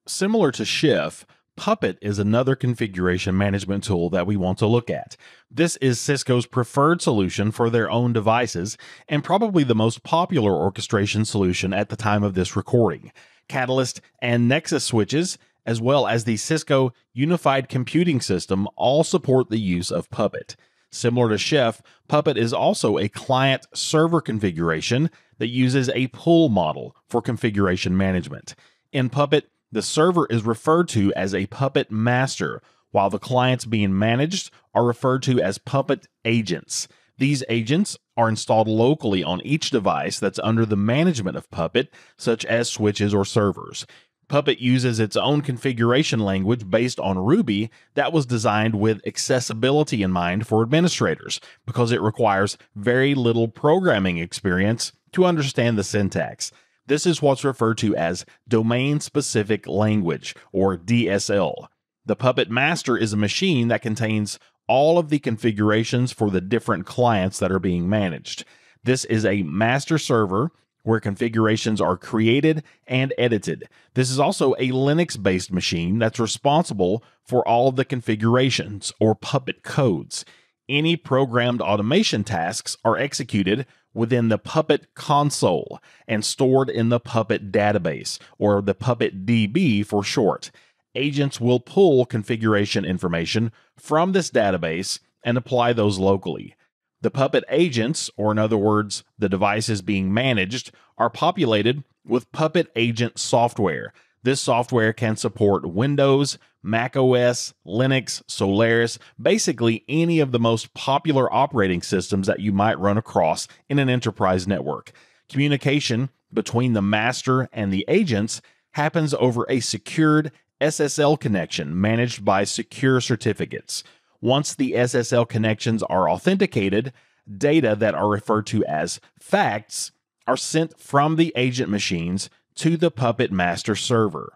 Similar to Chef, Puppet is another configuration management tool that we want to look at. This is Cisco's preferred solution for their own devices and probably the most popular orchestration solution at the time of this recording. Catalyst and Nexus switches, as well as the Cisco Unified Computing System, all support the use of Puppet. Similar to Chef, Puppet is also a client-server configuration that uses a pull model for configuration management. In Puppet, the server is referred to as a Puppet master, while the clients being managed are referred to as Puppet agents. These agents are installed locally on each device that's under the management of Puppet, such as switches or servers. Puppet uses its own configuration language based on Ruby that was designed with accessibility in mind for administrators because it requires very little programming experience to understand the syntax. This is what's referred to as Domain-Specific Language, or DSL. The Puppet Master is a machine that contains all of the configurations for the different clients that are being managed. This is a master server where configurations are created and edited. This is also a Linux-based machine that's responsible for all of the configurations, or Puppet codes. Any programmed automation tasks are executed within the Puppet console and stored in the Puppet database, or the Puppet DB for short. Agents will pull configuration information from this database and apply those locally. The Puppet agents, or in other words, the devices being managed, are populated with Puppet agent software. This software can support Windows, Mac OS, Linux, Solaris, basically any of the most popular operating systems that you might run across in an enterprise network. Communication between the master and the agents happens over a secured SSL connection managed by secure certificates. Once the SSL connections are authenticated, data that are referred to as facts are sent from the agent machines to the Puppet master server.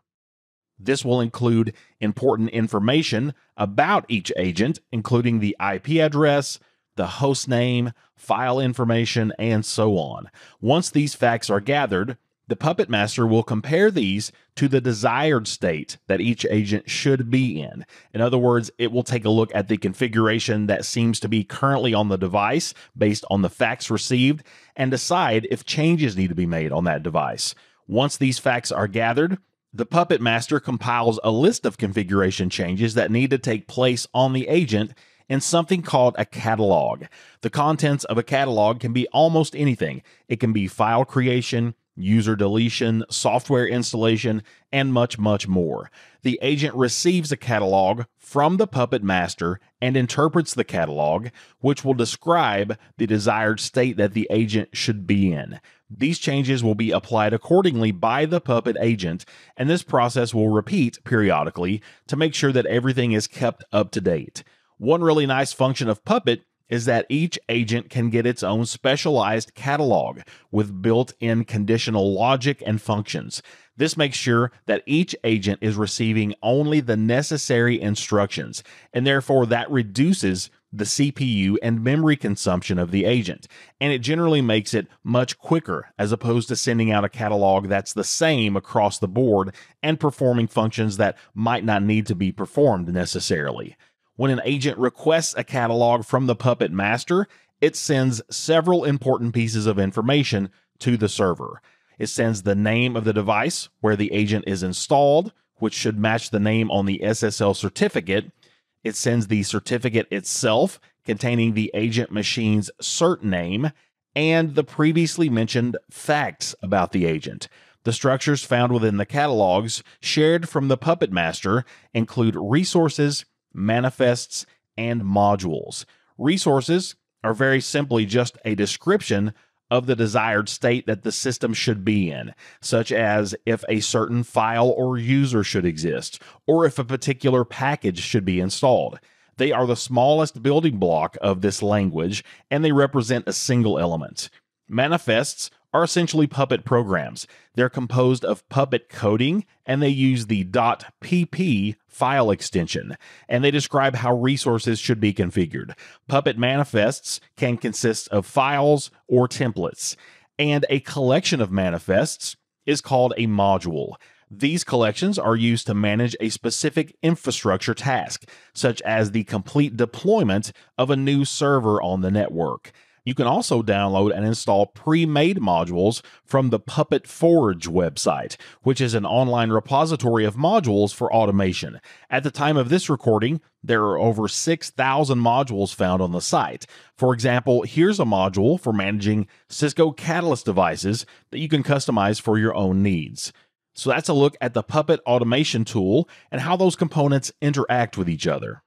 This will include important information about each agent, including the IP address, the host name, file information, and so on. Once these facts are gathered, the Puppet master will compare these to the desired state that each agent should be in. In other words, it will take a look at the configuration that seems to be currently on the device based on the facts received and decide if changes need to be made on that device. Once these facts are gathered, the Puppet master compiles a list of configuration changes that need to take place on the agent in something called a catalog. The contents of a catalog can be almost anything. It can be file creation, user deletion, software installation, and much, much more. The agent receives a catalog from the Puppet master and interprets the catalog, which will describe the desired state that the agent should be in. These changes will be applied accordingly by the Puppet agent, and this process will repeat periodically to make sure that everything is kept up to date. One really nice function of Puppet is that each agent can get its own specialized catalog with built-in conditional logic and functions. This makes sure that each agent is receiving only the necessary instructions, and therefore that reduces the CPU and memory consumption of the agent, and it generally makes it much quicker as opposed to sending out a catalog that's the same across the board and performing functions that might not need to be performed necessarily. When an agent requests a catalog from the Puppet master, it sends several important pieces of information to the server. It sends the name of the device where the agent is installed, which should match the name on the SSL certificate. It sends the certificate itself, containing the agent machine's cert name, and the previously mentioned facts about the agent. The structures found within the catalogs shared from the Puppet master include resources, manifests, and modules. Resources are very simply just a description of the desired state that the system should be in, such as if a certain file or user should exist, or if a particular package should be installed. They are the smallest building block of this language, and they represent a single element. Manifests are essentially Puppet programs. They're composed of Puppet coding, and they use the .pp file extension, and they describe how resources should be configured. Puppet manifests can consist of files or templates, and a collection of manifests is called a module. These collections are used to manage a specific infrastructure task, such as the complete deployment of a new server on the network. You can also download and install pre-made modules from the Puppet Forge website, which is an online repository of modules for automation. At the time of this recording, there are over 6,000 modules found on the site. For example, here's a module for managing Cisco Catalyst devices that you can customize for your own needs. So that's a look at the Puppet automation tool and how those components interact with each other.